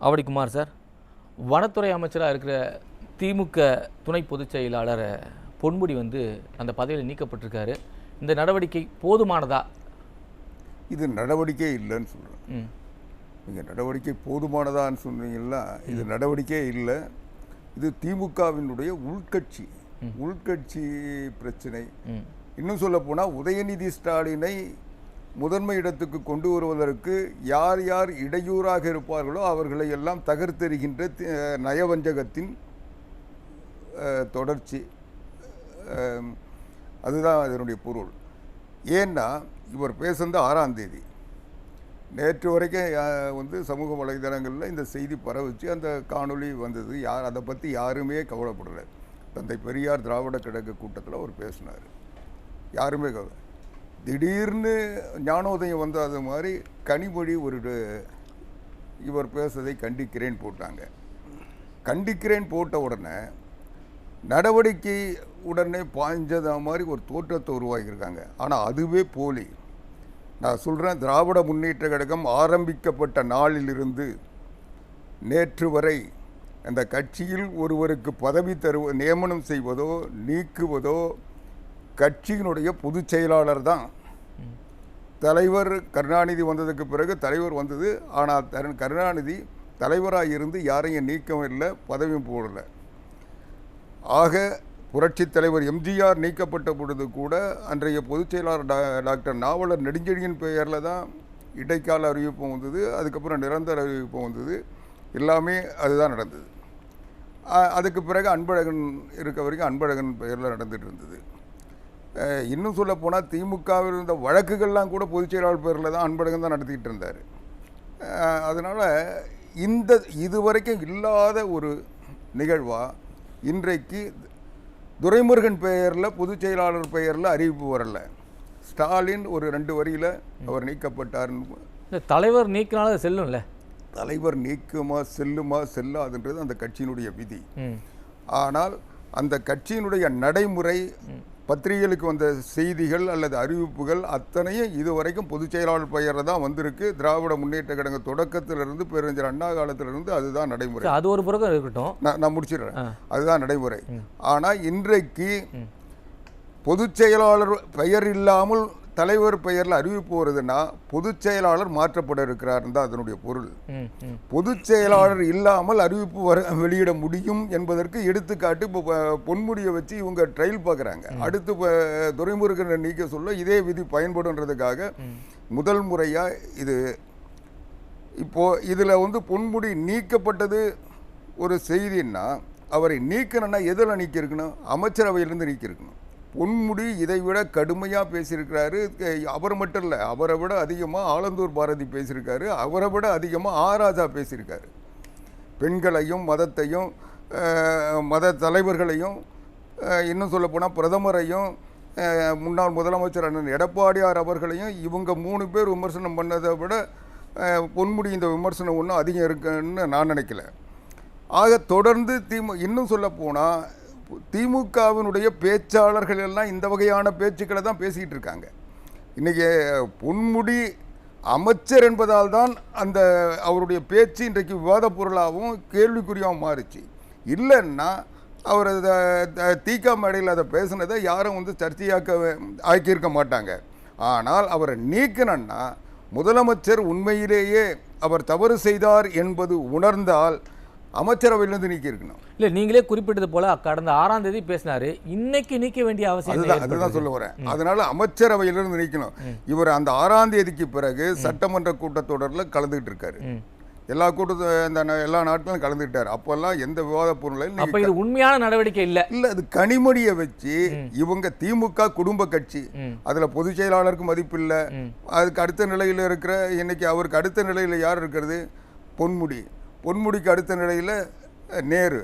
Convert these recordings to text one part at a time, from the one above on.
Avadi Kumar sir, வனத்துறை அமைச்சராக இருக்கிற திமுக துணை பொதுச் செயலாளர் பொன்முடி அந்த பதவியில் நீக்கப்பட்டிருக்காரு. இந்த நடவடிக்கை போதுமானதா? இது நடவடிக்கை இல்லைன்னு சொல்கிறேன். நீங்கள் நடவடிக்கை போதுமானதான்னு சொன்னீங்கன்னா இது நடவடிக்கையே இல்லை. இது திமுகவினுடைய உள்கட்சி பிரச்சனை. இன்னும் சொல்ல போனால் உதயநிதி ஸ்டாலினை முதன்மை இடத்துக்கு கொண்டு வருவதற்கு யார் யார் இடையூறாக இருப்பார்களோ அவர்களை எல்லாம் தகர்த்தெறிகின்ற நயவஞ்சகத்தின் தொடர்ச்சி. அதுதான் அதனுடைய பொருள். ஏன்னா இவர் பேசுனது 6ஆம் தேதி. நேற்று வரைக்கும் சமூக வலைதளங்களில் இந்த செய்தி பரவிச்சு, அந்த காணொளி வந்தது. அதை பற்றி யாருமே கவலைப்படலை. தந்தை பெரியார் திராவிட கழக கூட்டத்தில் அவர் பேசினார். யாருமே திடீர்னு ஞானோதயம் வந்து அது மாதிரி கனிமொழி இவர் பேசுவதை கண்டிக்கிறேன் போட்டாங்க. கண்டிக்கிறேன் போட்ட உடனே நடவடிக்கை உடனே பாய்ஞ்சதா மாதிரி ஒரு தோற்றத்தை உருவாக்கியிருக்காங்க. ஆனால் அதுவே போலி. நான் சொல்கிறேன், திராவிட முன்னேற்ற கழகம் ஆரம்பிக்கப்பட்ட நாளிலிருந்து நேற்று வரை அந்த கட்சியில் ஒருவருக்கு பதவி நியமனம் செய்வதோ நீக்குவதோ கட்சியினுடைய பொதுச் செயலாளர் தான். தலைவர் கருணாநிதி வந்ததுக்கு பிறகு தலைவர் வந்தது. ஆனால் கருணாநிதி தலைவராக இருந்து யாரையும் நீக்கவும் இல்லை, பதவியும் போடலை. ஆக புரட்சித் தலைவர் எம்ஜிஆர் நீக்கப்பட்ட பொழுது கூட அன்றைய பொதுச் செயலாளர் டாக்டர் நாவலர் நெடுஞ்செழியன் பெயரில் தான் இடைக்கால அறிவிப்பும் வந்தது. அதுக்கப்புறம் நிரந்தர அறிவிப்பும் வந்தது. எல்லாமே அதுதான் நடந்தது. அதுக்கு பிறகு அன்பழகன் இருக்க வரைக்கும் அன்பழகன் பெயரில் நடந்துகிட்டு இருந்தது. இன்னும் சொல்ல போனால் திமுகவில் இருந்த வழக்குகள்லாம் கூட பொதுச் செயலாளர் பேரில் தான் அன்பழகன் தான் நடத்திக்கிட்டு இருந்தார். அதனால் இதுவரைக்கும் இல்லாத ஒரு நிகழ்வாக இன்றைக்கு துரைமுருகன் பெயரில் பொதுச் செயலாளர் பெயரில் அறிவிப்பு வரலை. ஸ்டாலின் ஒரு 2 வரியில் அவர் நீக்கப்பட்டார்னு. தலைவர் நீக்கினால செல்லும்ல. தலைவர் நீக்குமா செல்லாதுன்றது அந்த கட்சியினுடைய விதி. ஆனால் அந்த கட்சியினுடைய நடைமுறை, பத்திரிகைகளுக்கு வந்த செய்திகள் அல்லது அறிவிப்புகள் அத்தனையும் இதுவரைக்கும் பொதுச் செயலாளர் பெயரில் தான் வந்திருக்கு. திராவிட முன்னேற்ற கழக தொடக்கத்திலிருந்து பேரறிஞர் அண்ணா காலத்திலிருந்து அதுதான் நடைமுறை. அது ஒரு புறம் இருக்கட்டும், நான் முடிச்சிடுறேன். அதுதான் நடைமுறை. ஆனால் இன்றைக்கு பொதுச் செயலாளர் பெயர் இல்லாமல் தலைவர் பெயரில் அறிவிப்பு வருதுன்னா பொதுச் செயலாளர் மாற்றப்பட இருக்கிறார் தான் அதனுடைய பொருள். பொதுச் செயலாளர் இல்லாமல் அறிவிப்பு வெளியிட முடியும் என்பதற்கு எடுத்துக்காட்டு இப்போ பொன்முடியை வச்சு இவங்க ட்ரையல் பார்க்குறாங்க. அடுத்து துரைமுருகனை நீக்க சொல்ல இதே விதி பயன்படுன்றதுக்காக முதல் முறையாக இப்போது இதில் பொன்முடி நீக்கப்பட்டது ஒரு செய்தின்னா, அவரை நீக்கணும்னா எதில் நீக்கியிருக்கணும்? அமைச்சரவையிலிருந்து நீக்கியிருக்கணும். பொன்முடி இதை விட கடுமையாக பேசியிருக்கிறாரு. அவர் மட்டும் இல்லை, அவரை விட அதிகமாக ஆலந்தூர் பாரதி பேசியிருக்காரு. அவரை விட அதிகமாக ஆராஜா பேசியிருக்காரு. பெண்களையும் மதத்தையும் மத தலைவர்களையும் இன்னும் சொல்லப்போனால் பிரதமரையும் முன்னாள் முதலமைச்சர் அண்ணன் எடப்பாடியார் அவர்களையும் இவங்க 3 பேர் விமர்சனம் பண்ணதை விட பொன்முடி இந்த விமர்சனம் ஒன்றும் அதிகம் இருக்குன்னு நான் நினைக்கல. ஆக தொடர்ந்து இன்னும் சொல்ல போனால் திமுகவினுடைய பேச்சாளர்கள் எல்லாம் இந்த வகையான பேச்சுக்களை தான் பேசிக்கிட்டு இருக்காங்க. இன்றைக்கி பொன்முடி அமைச்சர் என்பதால் தான் அவருடைய பேச்சு இன்றைக்கு விவாத பொருளாகவும் கேள்விக்குறியாகவும் மாறிச்சு. இல்லைன்னா அவர் தீகா மேடையில் அதை பேசுனதை யாரும் ஆக்கியிருக்க மாட்டாங்க. ஆனால் அவரை நீக்கணும்னா முதலமைச்சர் உண்மையிலேயே அவர் தவறு செய்தார் என்பது உணர்ந்தால் அமைச்சரவையிலிருந்து நீக்கியிருக்கணும். இல்லை, நீங்களே குறிப்பிட்டது போல கடந்த 6ஆம் தேதி பேசினாரு. இன்னைக்கு நீக்க வேண்டிய அவசியம் அதுதான் சொல்ல வரேன். அதனால அமைச்சரவையிலிருந்து நீக்கணும். இவர் அந்த 6ஆம் தேதிக்கு பிறகு சட்டமன்ற கூட்டத்தொடரில் கலந்துகிட்டு இருக்காரு. எல்லா நாட்டிலும் கலந்துக்கிட்டார். அப்பெல்லாம் எந்த விவாத பொருளையும் உண்மையான நடவடிக்கை இல்லை. அது கனிமொழியை வச்சு இவங்க திமுக குடும்ப கட்சி, அதுல பொதுச் செயலாளருக்கு மதிப்பு இல்லை. அதுக்கு அடுத்த நிலையில் இருக்கிற இன்னைக்கு அவருக்கு அடுத்த நிலையில் யார் இருக்கிறது? பொன்முடிக்கு அடுத்த நிலையில் நேரு.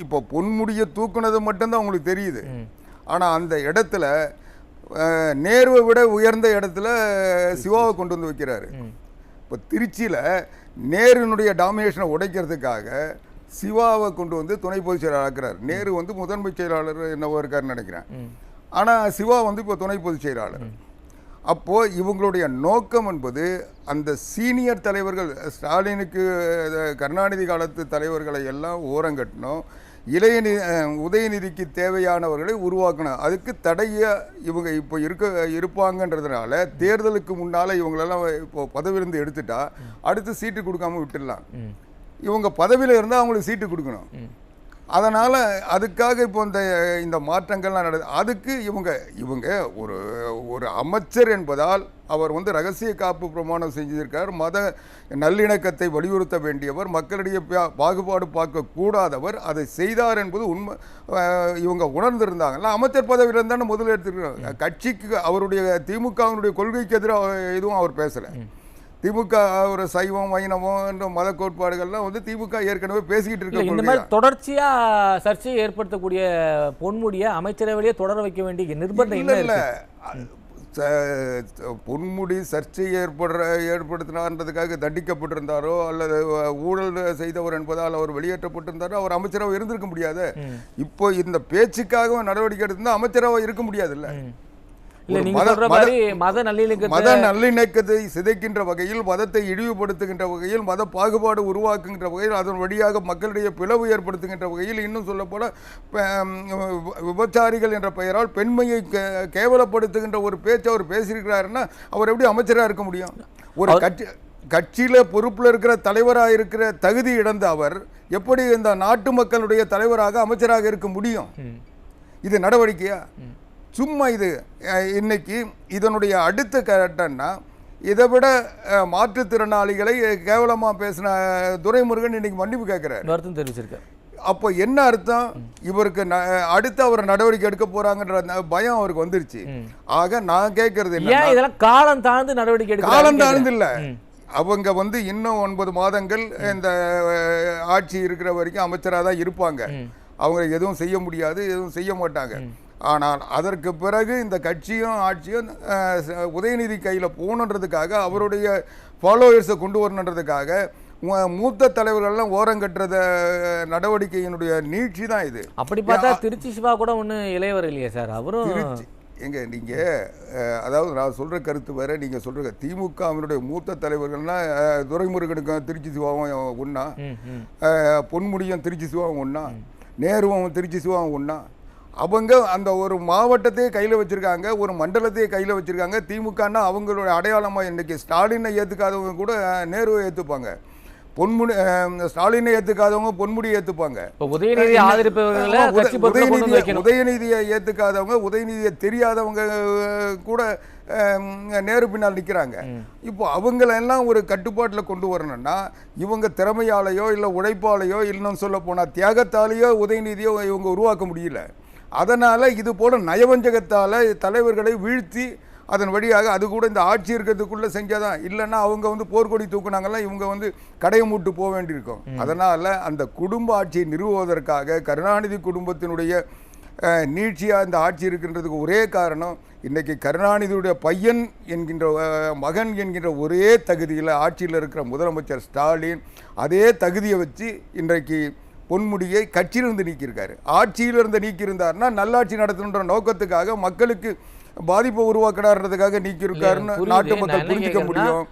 இப்போ பொன்முடியை தூக்குனது மட்டும்தான் உங்களுக்கு தெரியுது. ஆனால் அந்த இடத்துல நேருவை விட உயர்ந்த இடத்துல சிவாவை கொண்டு வந்து வைக்கிறாரு. இப்போ திருச்சியில் நேருனுடைய டாமினேஷனை உடைக்கிறதுக்காக சிவாவை கொண்டு வந்து துணை பொதுச் செயலாளர் ஆக்குறாரு. நேரு முதன்மை செயலாளர் என்னவோ இருக்காருன்னு நினைக்கிறேன். ஆனால் சிவா இப்போ துணை பொதுச் செயலாளர். அப்போது இவங்களுடைய நோக்கம் என்பது அந்த சீனியர் தலைவர்கள் ஸ்டாலினுக்கு கருணாநிதி காலத்து தலைவர்களை எல்லாம் ஓரங்கட்டணும், உதயநிதிக்கு தேவையானவர்களை உருவாக்கணும். அதுக்கு தடையாக இவங்க இப்போ இருப்பாங்கன்றதுனால தேர்தலுக்கு முன்னால் இவங்களெல்லாம் இப்போ பதவியிலிருந்து எடுத்துட்டா அடுத்து சீட்டு கொடுக்காம விட்டுடலாம். இவங்க பதவியில் இருந்தால் அவங்களுக்கு சீட்டு கொடுக்கணும். அதனால் அதுக்காக இப்போ இந்த மாற்றங்கள்லாம் நடக்குது. அதுக்கு இவங்க ஒரு அமைச்சர் என்பதால் அவர் ரகசிய காப்பு பிரமாணம் செஞ்சிருக்கார். மத நல்லிணக்கத்தை வலியுறுத்த வேண்டியவர், மக்களிடையே பாகுபாடு பார்க்கக்கூடாதவர். அதை செய்தார் என்பது உண்மை. இவங்க உணர்ந்திருந்தாங்கல்ல, அமைச்சர் பதவியில் இருந்தாலும் முதல்ல எடுத்துருக்காங்க. கட்சிக்கு அவருடைய திமுகவினுடைய கொள்கைக்கு எதிராக எதுவும் அவர் பேசலை. திமுக ஒரு சைவம் வைணவம் என்ற மத கோட்பாடுகள்லாம் திமுக ஏற்கனவே பேசிக்கிட்டு இருக்க. இந்த மாதிரி தொடர்ச்சியா சர்ச்சையை ஏற்படுத்தக்கூடிய பொன்முடியை அமைச்சரவையிலேயே தொடர வைக்க வேண்டிய நிர்பந்தம் இல்லை. பொன்முடி சர்ச்சை ஏற்படுத்தினார்ன்றதுக்காக தண்டிக்கப்பட்டிருந்தாரோ அல்லது ஊழல் செய்தவர் என்பதால் அவர் வெளியேற்றப்பட்டிருந்தாரோ அவர் அமைச்சராக இருந்திருக்க முடியாது. இப்போ இந்த பேச்சுக்காக நடவடிக்கை எடுத்திருந்தா அமைச்சராக இருக்க முடியாதுல்ல. மத நல்லிணக்கத்தை சிதைக்கின்ற வகையில், மதத்தை இழிவுபடுத்துகின்ற வகையில், மத பாகுபாடு உருவாக்குகின்ற வகையில், அதன் வழியாக மக்களிடையே பிளவு ஏற்படுத்துகின்ற வகையில், இன்னும் சொல்லப்போல விபச்சாரிகள் என்ற பெயரால் பெண்மையை கேவலப்படுத்துகின்ற ஒரு பேச்சு அவர் பேசியிருக்கிறாருன்னா அவர் எப்படி அமைச்சராக இருக்க முடியும்? ஒரு கட்சியில் பொறுப்பில் இருக்கிற தலைவராக இருக்கிற தகுதி இழந்த அவர் எப்படி இந்த நாட்டு மக்களுடைய தலைவராக அமைச்சராக இருக்க முடியும்? இது நடவடிக்கையா? சும்மா இது இன்னைக்கு இதனுடைய அடுத்த கட்டம்னா, இதை விட மாற்றுத்திறனாளிகளை கேவலமாக பேசின துரைமுருகன் இன்னைக்கு மன்னிப்பு கேட்குறாரு, வருத்தம் தெரிவிச்சிருக்காரு. அப்போ என்ன அர்த்தம்? இவருக்கு அடுத்து அவர் நடவடிக்கை எடுக்க போறாங்கன்ற பயம் அவருக்கு வந்துருச்சு. ஆக நான் கேட்கறது என்ன, இதெல்லாம் காலம் தாழ்ந்து நடவடிக்கை எடுக்க, காலம் தாழ்ந்து இல்லை, அவங்க இன்னும் 9 மாதங்கள் இந்த ஆட்சி இருக்கிற வரைக்கும் அமைச்சராக தான் இருப்பாங்க. அவங்க எதுவும் செய்ய முடியாது, எதுவும் செய்ய மாட்டாங்க. ஆனால் அதற்கு பிறகு இந்த கட்சியும் ஆட்சியும் உதயநிதி கையில் போகணுன்றதுக்காக, அவருடைய ஃபாலோவர்ஸை கொண்டு வரணுன்றதுக்காக மூத்த தலைவர்கள்லாம் ஓரங்கட்டுறத நடவடிக்கையினுடைய நீட்சி தான் இது. அப்படி பார்த்தா திருச்சி சிவா கூட ஒன்றும் இளையவர் இல்லையா சார்? அவரும் நீங்கள் அதாவது நான் சொல்கிற கருத்து வேறு, நீங்கள் சொல்கிற திமுகவினுடைய மூத்த தலைவர்கள்னால் துரைமுருகனுக்கும் திருச்சி சிவாவும் ஒன்றா, பொன்முடியும் திருச்சி சிவாவும் ஒன்றா, நேருவும் திருச்சி சிவாவும் ஒன்றா. அவங்க அந்த ஒரு மாவட்டத்தையே கையில் வச்சுருக்காங்க, ஒரு மண்டலத்தையே கையில் வச்சுருக்காங்க. திமுகன்னா அவங்களோட அடையாளமாக இன்றைக்கி ஸ்டாலினை ஏற்றுக்காதவங்க கூட நேருவை ஏற்றுப்பாங்க, ஸ்டாலினை ஏற்றுக்காதவங்க பொன்முடியை ஏற்றுப்பாங்க. உதயநிதியை ஏற்றுக்காதவங்க, உதயநிதியை தெரியாதவங்க கூட நேரு பின்னால் நிற்கிறாங்க. இப்போ அவங்களெல்லாம் ஒரு கட்டுப்பாட்டில் கொண்டு வரணும்னா இவங்க திறமையாலேயோ இல்லை உழைப்பாலேயோ இன்னும் சொல்ல போனால் தியாகத்தாலேயோ உதயநிதியோ இவங்க உருவாக்க முடியல. அதனால் இது போல நயவஞ்சகத்தால் தலைவர்களை வீழ்த்தி அதன் வழியாக, அது கூட இந்த ஆட்சி இருக்கிறதுக்குள்ளே செஞ்சாதான், இல்லைன்னா அவங்க போர்க்கொடி தூக்குனாங்கலாம் இவங்க கடையை மூட்டு போக வேண்டியிருக்கும். அதனால் அந்த குடும்ப ஆட்சியை நிறுவுவதற்காக கருணாநிதி குடும்பத்தினுடைய நீட்சியாக இந்த ஆட்சி இருக்கின்றதுக்கு ஒரே காரணம், இன்றைக்கி கருணாநிதியுடைய பையன் என்கின்ற மகன் என்கின்ற ஒரே தகுதியில் ஆட்சியில் இருக்கிற முதலமைச்சர் ஸ்டாலின் அதே தகுதியை வச்சு இன்றைக்கு பொன்முடியை கட்சியிலிருந்து நீக்கியிருக்காரு. ஆட்சியிலிருந்து நீக்கியிருந்தாருன்னா நல்லாட்சி நடத்தணுன்ற நோக்கத்துக்காக, மக்களுக்கு பாதிப்பை உருவாக்கணுன்றதுக்காக நீக்கியிருக்காருன்னு நாட்டு மக்கள் புரிஞ்சுக்க முடியும்.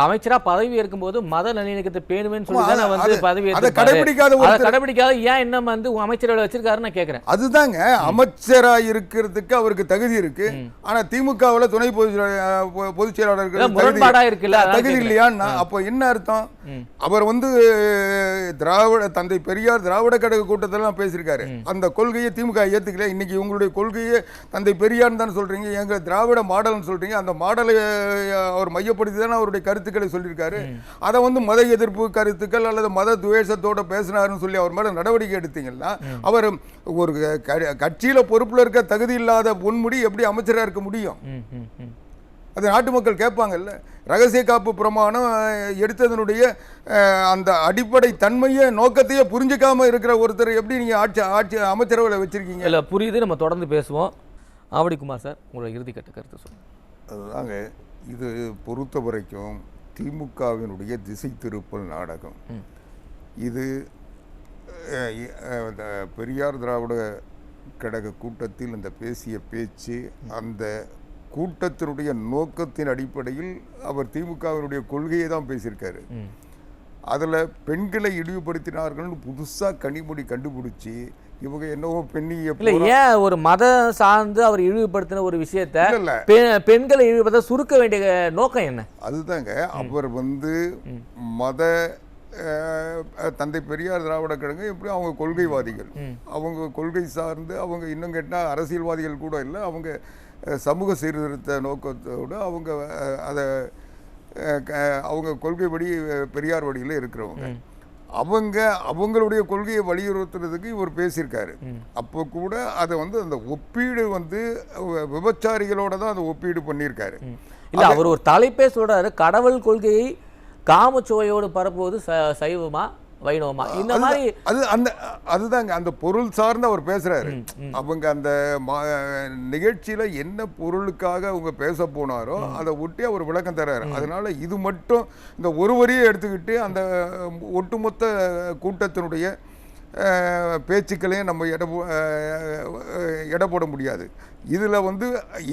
அமைச்சரா பதவி இருக்கும்போது மத நல்லிணக்கத்தை பேணுவேன்னு சொல்லி பதவி கடைபிடிக்காத ஏன் இன்னும் அமைச்சரவை வச்சிருக்காருன்னு நான் கேட்கிறேன். அதுதாங்க, அமைச்சரா இருக்கிறதுக்கு அவருக்கு தகுதி இருக்கு. ஆனா திமுகவில் துணை பொதுச் செயலாளர் முரண்பாடா இருக்குல்ல, தகுதி இல்லையான்னா அப்போ என்ன அர்த்தம்? அவர் தந்தை பெரியார் திராவிட கழக கூட்டத்திலாம் பேசியிருக்காரு. அந்த கொள்கையை திமுக ஏத்துக்கல. இன்னைக்கு உங்களுடைய கொள்கையை தந்தை பெரியார் தான் சொல்றீங்க, எங்க திராவிட மாடல்னு சொல்றீங்க. அந்த மாடலை அவர் மையப்படுத்தி தானே அவருடைய கருத்துக்களை சொல்லியிருக்காரு. அதை மத எதிர்ப்பு கருத்துக்கள் அல்லது மத துவேஷத்தோட பேசினாருன்னு சொல்லி அவர் மேல நடவடிக்கை எடுத்தீங்கன்னா, அவர் ஒரு கட்சியில பொறுப்புல இருக்க தகுதி இல்லாத பொன்முடி எப்படி அமைச்சராக இருக்க முடியும்? அது நாட்டு மக்கள் கேட்பாங்கல்ல. ரகசிய காப்பு பிரமாணம் எடுத்ததனுடைய அந்த அடிப்படை தன்மையை நோக்கத்தையே புரிஞ்சுக்காம இருக்கிற ஒருத்தர் எப்படி நீங்க ஆட்சி அமைச்சரவையில் வச்சிருக்கீங்க? இல்லை, புரியுது. நம்ம தொடர்ந்து பேசுவோம். ஆவடிக்குமார் சார், உங்களோட இறுதிக்கட்ட கருத்து சொல்லுங்கள். அதுதாங்க, இது பொறுத்த வரைக்கும் திமுகவினுடைய திசை திருப்பல் நாடகம். இது பெரியார் திராவிட கழக கூட்டத்தில் அந்த பேசிய பேச்சு, அந்த கூட்டத்தினுடைய நோக்கத்தின் அடிப்படையில் அவர் திமுகவினுடைய கொள்கையை தான் பேசியிருக்காரு. அதில் பெண்களை இழிவுபடுத்தினார்கள்னு புதுசாக கனிமொழி கண்டுபிடிச்சி இவங்க என்னவோ பெண்ணிய ஏன் ஒரு மதம் சார்ந்து அவர் இழிவுபடுத்தின ஒரு விஷயத்த இல்லை பெண்களை இழிவுபடுத்த சுருக்க வேண்டிய நோக்கம் என்ன? அதுதாங்க, அவர் மத தந்தை பெரியார் திராவிட கழகம் எப்படி அவங்க கொள்கைவாதிகள், அவங்க கொள்கை சார்ந்து அவங்க இன்னும் கேட்டால் அரசியல்வாதிகள் கூட இல்லை, அவங்க சமூக சீர்திருத்த நோக்கத்தோடு அவங்க அதை அவங்க கொள்கைப்படி பெரியார் வழியில் இருக்கிறவங்க. அவங்களுடைய கொள்கையை வலியுறுத்துறதுக்கு இவர் பேசியிருக்காரு. அப்போ கூட அதை அந்த ஒப்பீடு விபச்சாரிகளோட தான் அதை ஒப்பீடு பண்ணியிருக்காரு. இல்லை, அவர் ஒரு தலைப்பே சொல்றாரு, கடவுள் கொள்கையை காமச்சுவையோடு பரப்புவது சைவமா வைணவமா, இந்த மாதிரி அதுதாங்க அந்த பொருள் சார்ந்து அவர் பேசுறாரு. அவங்க அந்த நிகழ்ச்சியில என்ன பொருளுக்காக அவங்க பேச போனாரோ அதை ஒட்டி அவர் விளக்கம் தர்றாரு. அதனால இது மட்டும் இந்த ஒரு வரியை எடுத்துக்கிட்டு அந்த ஒட்டுமொத்த கூட்டத்தினுடைய பேச்சுக்களையும் நம்ம எடை போட முடியாது. இதில்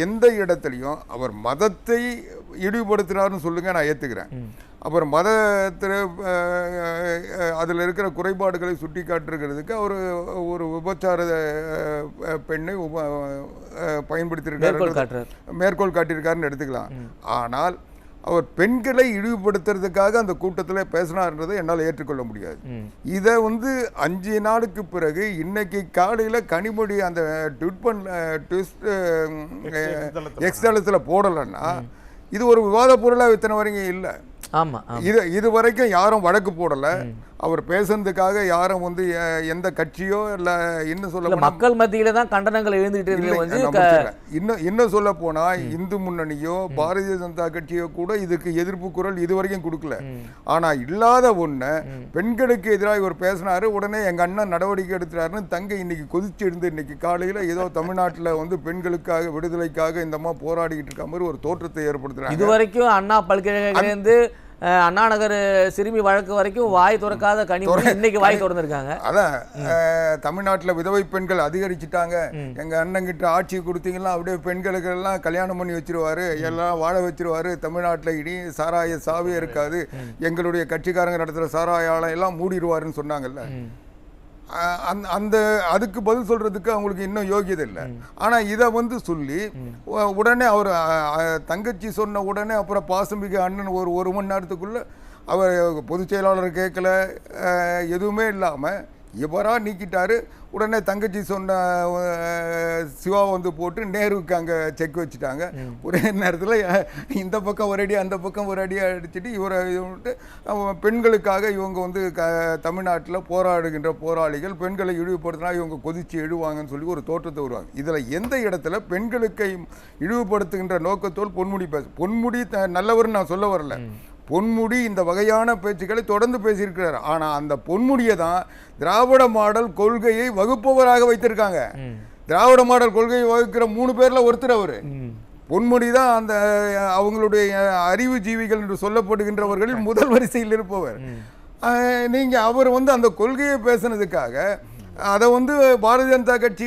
எந்த இடத்துலையும் அவர் மதத்தை இழிவுபடுத்தினார்னு சொல்லுங்க, நான் ஏற்றுக்கிறேன். அப்புறம் மதத்தில் அதில் இருக்கிற குறைபாடுகளை சுட்டி காட்டுறதுக்கு அவர் ஒரு விபச்சார பெண்ணை பயன்படுத்தியிருக்காரு, மேற்கோள் காட்டியிருக்காருன்னு எடுத்துக்கலாம். ஆனால் அவர் பெண்களை இழிவுபடுத்துறதுக்காக அந்த கூட்டத்தில் பேசினார்ன்றதை என்னால் ஏற்றுக்கொள்ள முடியாது. இதை 5 நாளுக்கு பிறகு இன்னைக்கு காலையில் கனிமொழி அந்த எக்ஸ் தளத்தில் போடலைன்னா இது ஒரு விவாத பொருளாக இத்தனை வரைக்கும் இல்லை. இது வரைக்கும் யாரும் வழக்கு போடல. அவர் பேசுறதுக்காக யாரும் எந்த கட்சியோ இல்ல இன்னும் சொல்ல மக்கள் மத்தியில தான் கண்டனங்கள் எழுந்துட்டு இன்னும் சொல்ல போனா இந்து முன்னணியோ பாரதிய ஜனதா கட்சியோ கூட இதுக்கு எதிர்ப்பு குரல் இதுவரைக்கும் கொடுக்கல. ஆனா இல்லாத ஒண்ணு பெண்களுக்கு எதிராக இவர் பேசினாரு, உடனே எங்க அண்ணன் நடவடிக்கை எடுத்துறாருன்னு தங்கை இன்னைக்கு கொதிச்சு இருந்து இன்னைக்கு காலையில ஏதோ தமிழ்நாட்டுல பெண்களுக்காக விடுதலைக்காக இந்த மாதிரி போராடிக்கிட்டு இருக்க மாதிரி ஒரு தோற்றத்தை ஏற்படுத்துறாங்க. இதுவரைக்கும் அண்ணா பல்கலைக்கழகத்திலிருந்து அண்ணா நகர் சிறுமி வழக்கு வரைக்கும் வாய் திறக்காத கனிமொழி இன்னைக்கு வாய் திறந்துருக்காங்க. அதான் தமிழ்நாட்டில் விதவை பெண்கள் அதிகரிச்சுட்டாங்க, எங்க அண்ணன் கிட்ட ஆட்சி கொடுத்தீங்கன்னா அப்படியே பெண்களுக்கு எல்லாம் கல்யாணம் பண்ணி வச்சிருவாரு, எல்லாம் வாழ வச்சிருவாரு, தமிழ்நாட்டில் இனி சாராய சாவே இருக்காது, எங்களுடைய கட்சிக்காரங்க நடத்துகிற சாராய ஆலை எல்லாம் மூடிடுவாருன்னு சொன்னாங்கல்ல. அந்த அதுக்கு பதில் சொல்றதுக்கு அவங்களுக்கு இன்னும் யோகியதை இல்லை. ஆனா இதை சொல்லி உடனே அவர் தங்கச்சி சொன்ன உடனே அப்புறம் பாசமிகு அண்ணன் ஒரு மணி நேரத்துக்குள்ள அவர் பொதுச் செயலாளர் கேட்கல, எதுவுமே இல்லாம இவரா நீக்கிட்டாரு. உடனே தங்கச்சி சொன்ன சிவா போட்டு நேருவுக்கு அங்கே செக் வச்சுட்டாங்க. ஒரே நேரத்தில் இந்த பக்கம் ஒரு அடி அந்த பக்கம் ஒரு அடியாக அடிச்சுட்டு இவரை பெண்களுக்காக இவங்க தமிழ்நாட்டில் போராடுகின்ற போராளிகள், பெண்களை இழிவுபடுத்தினா இவங்க கொதிச்சு எழுவாங்கன்னு சொல்லி ஒரு தோற்றத்தை வருவாங்க. இதில் எந்த இடத்துல பெண்களுக்கு இழிவுபடுத்துகின்ற நோக்கத்தோடு பொன்முடி நல்லவர்னு நான் சொல்ல வரல. பொன்முடி இந்த வகையான பேச்சுக்களை தொடர்ந்து பேசியிருக்கிறார். ஆனால் அந்த பொன்முடியை தான் திராவிட மாடல் கொள்கையை வகுப்பவராக வைத்திருக்காங்க. திராவிட மாடல் கொள்கையை வகுக்கிற 3 பேர்ல ஒருத்தர் அவரு. பொன்முடி தான் அந்த அவங்களுடைய அறிவு ஜீவிகள் என்று சொல்லப்படுகின்றவர்களில் முதல் வரிசையில் இருப்பவர். நீங்க அவர் அந்த கொள்கையை பேசினதுக்காக அதை பாரதிய ஜனதா கட்சி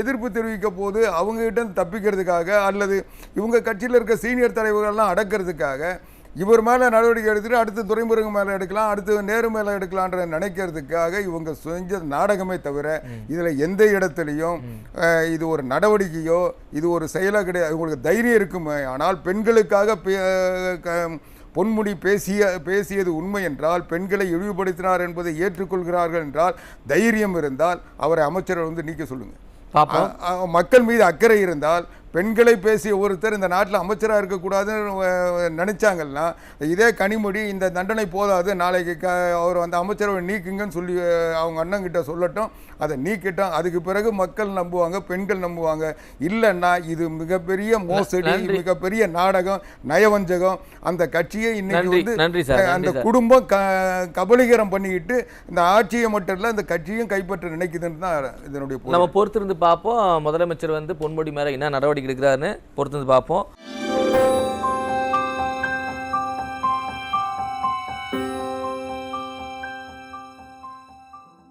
எதிர்ப்பு தெரிவிக்க போது அவங்ககிட்ட தப்பிக்கிறதுக்காக அல்லது இவங்க கட்சியில் இருக்க சீனியர் தலைவர்கள்லாம் அடக்கிறதுக்காக இவர் மேலே நடவடிக்கை எடுத்துட்டு அடுத்து துரைமுருகன் மேலே எடுக்கலாம், அடுத்து நேரு மேலே எடுக்கலான்ற நினைக்கிறதுக்காக இவங்க செஞ்ச நாடகமே தவிர இதில் எந்த இடத்துலையும் இது ஒரு நடவடிக்கையோ இது ஒரு செயலாக கிடையாது. உங்களுக்கு தைரியம் இருக்குமே, ஆனால் பெண்களுக்காக பொன்முடி பேசியது உண்மை என்றால், பெண்களை இழிவுபடுத்தினார் என்பதை ஏற்றுக்கொள்கிறார்கள் என்றால், தைரியம் இருந்தால் அவரை அமைச்சரை நீக்க சொல்லுங்க. மக்கள் மீது அக்கறை இருந்தால் பெண்களை பேசிய ஒருத்தர் இந்த நாட்டில் அமைச்சராக இருக்கக்கூடாதுன்னு நினைச்சாங்கன்னா இதே கனிமொழி இந்த தண்டனை போதாது, நாளைக்கு அவர் அமைச்சரவை நீக்குங்கன்னு சொல்லி அவங்க அண்ணங்கிட்ட சொல்லட்டும், அதை நீக்கிட்டோம். அதுக்கு பிறகு மக்கள் நம்புவாங்க, பெண்கள் நம்புவாங்க. இல்லைன்னா இது மிகப்பெரிய மோசடி, மிகப்பெரிய நாடகம், நயவஞ்சகம். அந்த கட்சியை இன்னைக்கு அந்த குடும்பம் கபலீகரம் பண்ணிக்கிட்டு இந்த ஆட்சியை மட்டும் இல்லை இந்த கட்சியும் கைப்பற்ற நினைக்குதுன்னு தான் இதனுடைய. நம்ம பொறுத்திருந்து பார்ப்போம் முதலமைச்சர் பொன்முடி மேலே என்ன நடவடிக்கை எடுக்கிறாருன்னு பொறுத்திருந்து பார்ப்போம்.